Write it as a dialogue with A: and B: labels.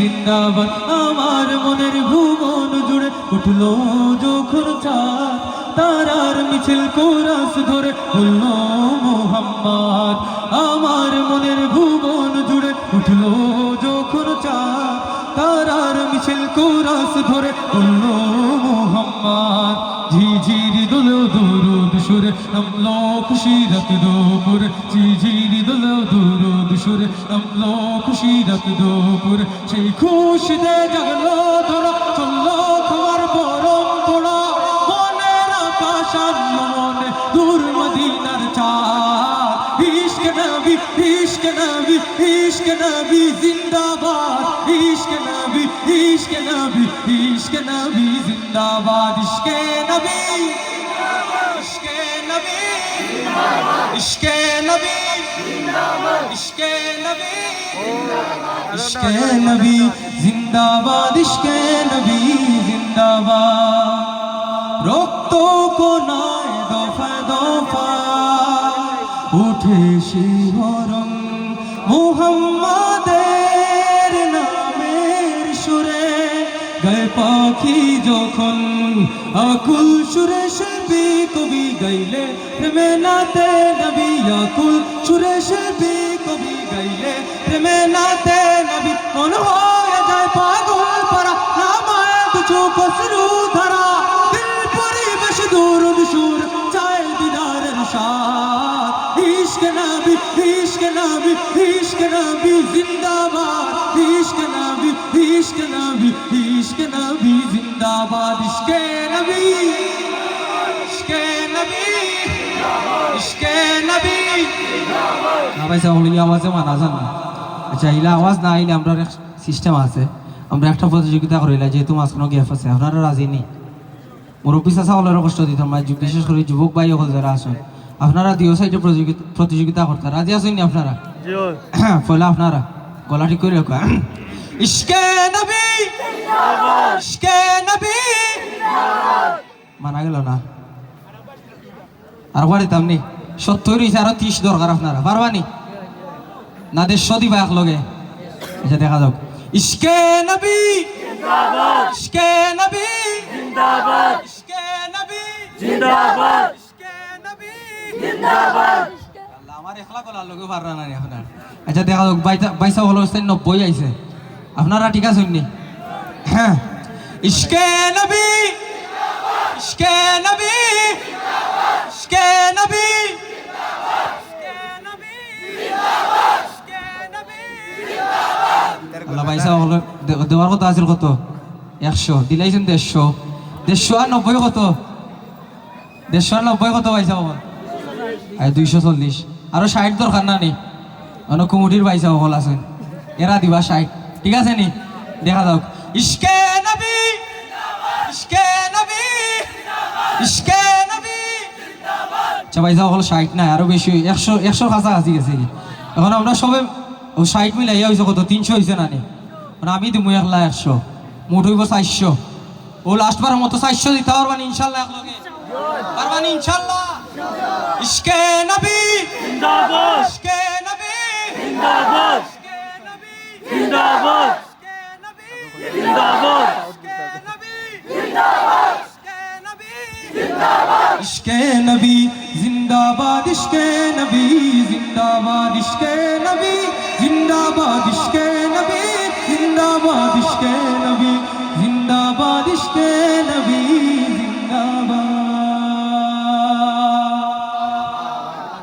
A: জিন্দাবাদ আমার মনের ভুবন জুড়ে উঠলো যখন চাঁদ তারার মিছিল কোরাস ধরে বলল মুহাম্মদ আমার মনের ভুবন জুড়ে উঠলো যখন চাঁদ তারার মিছিল কোরাস ধরে বলল মুহাম্মদ ঝিঝিরি দোলো দুরুদ সুরে নামলো খুশি রাত দুপুর ঝিঝিরি দোলো দুরুদ সুরে নামলো খুশি রাত দুপুর সেই খুশিতে জাগলো ধরো চললো তোমার পরম্পরা মনের আকাশ মনে দূর মদিনার চাঁদ ইশক নবী ইশক নবী ইশক নবী জিন্দাবাদ ইশক নবী ইশক নবী ইশক নবী জিন্দাবাদ ইশক নবী ইশক নবী ইশক নবী ইশক নবী ইশক নবী জিন্দাবাদ ইশক নবী জিন্দাবাদ রক্ত কোনায় দফা দফা উঠে শিহরণ মুহাম্মাদের নামের সুরে গায়ে পাখি যখন আকুল সুরে শিল্পী কবি গাইলে প্রেমে নাতে নবী আকুল সুরে শিল্পী কবি গাইলে প্রেমে নাতে নবী মন হয়ে যায় পাগল পারা নামায় কিছু কসরু ধরা দিল পরিবেশ দুরুদ সুর চায় দিদারের সাথ ইশক নবী ইশক নবী ইশক নবী জিন্দাবাদ ইশক নবী ইশক নবী ইশক নবী জিন্দাবাদ ইশক নবী ইশক নবী ইশক নবী
B: না ভাই সাহেব আওয়াজে মানা যান না আচ্ছা ইলা আওয়াজ না আইলে আমরা সিস্টেম আছে আমরা একটা প্রতিযোগিতা করিলা যেহেতু মাঝখানে গ্যাপ আছে আপনারা রাজি নেই মুরব্বী চাচা হলেরও কষ্ট দিতাম না বিশেষ করে যুবক ভাই হল যারা আসেন আপনারা দিও সাইডে প্রতিযোগিতা করতে রাজি আছেন নি আপনারা পয়লা আপনারা গলা ঠিক করে রাখো
A: ইশক নবী ইশক নবী
B: মানা গেল না আর পারিতাম নি 70 হইছে আরো 30 দরকার আপনারা পারবানি না 150 দিবা এক লগে এটা দেখা যাক
A: ইশক নবী জিন্দাবাদ ইশক নবী জিন্দাবাদ ইশক নবী জিন্দাবাদ ইশক নবী জিন্দাবাদ
B: আল্লাহ আমার একলা গলার লগে পাররা না আপনারা আচ্ছা দেখা যাক বাইসা হলো 90 আইছে আপনারা ঠিক আছেন নি হ্যাঁ
A: ইশক নবী ইশক নবী ইশক নবী
B: আল্লাহ ভাই সাহেব হলো দেওয়ার কথা আছিল কত 100 দিলাইছেন 150 150 আর 90 কত 150 আর 90 কত ভাই সাহেব আর 240 আরো 60 দরকার না নি অনেক কুমুটির ভাই সাহেব হল আছেন এরা দিবা 60 ঠিক আছে নি দেখা যাক
A: ইশক নবী ইশক নবী ইশক নবী
B: আচ্ছা ভাই সাহেব হল 60 না আরো বেশি 100 কাছাকাছি গেছে এখন আমরা সবে ও 60 মিলাইয়া হয়েছে কত 300 হয়েছে না নি আমি দিব একলা 100 মুঠ হইব 400 ও লাস্ট বার মতো 400 দিতে পারবানি ইনশাআল্লাহ এক লগে পারবানি ইনশাআল্লাহ
A: ইশক নবী জিন্দাবাদ ইশক নবী জিন্দাবাদ ইশক নবী জিন্দাবাদ ইশক নবী জিন্দাবাদ ইশক নবী জিন্দাবাদ ইশক নবী জিন্দাবাদ ইশক নবী জিন্দাবাদ ইশক নবী জিন্দাবাদ ইশক নবী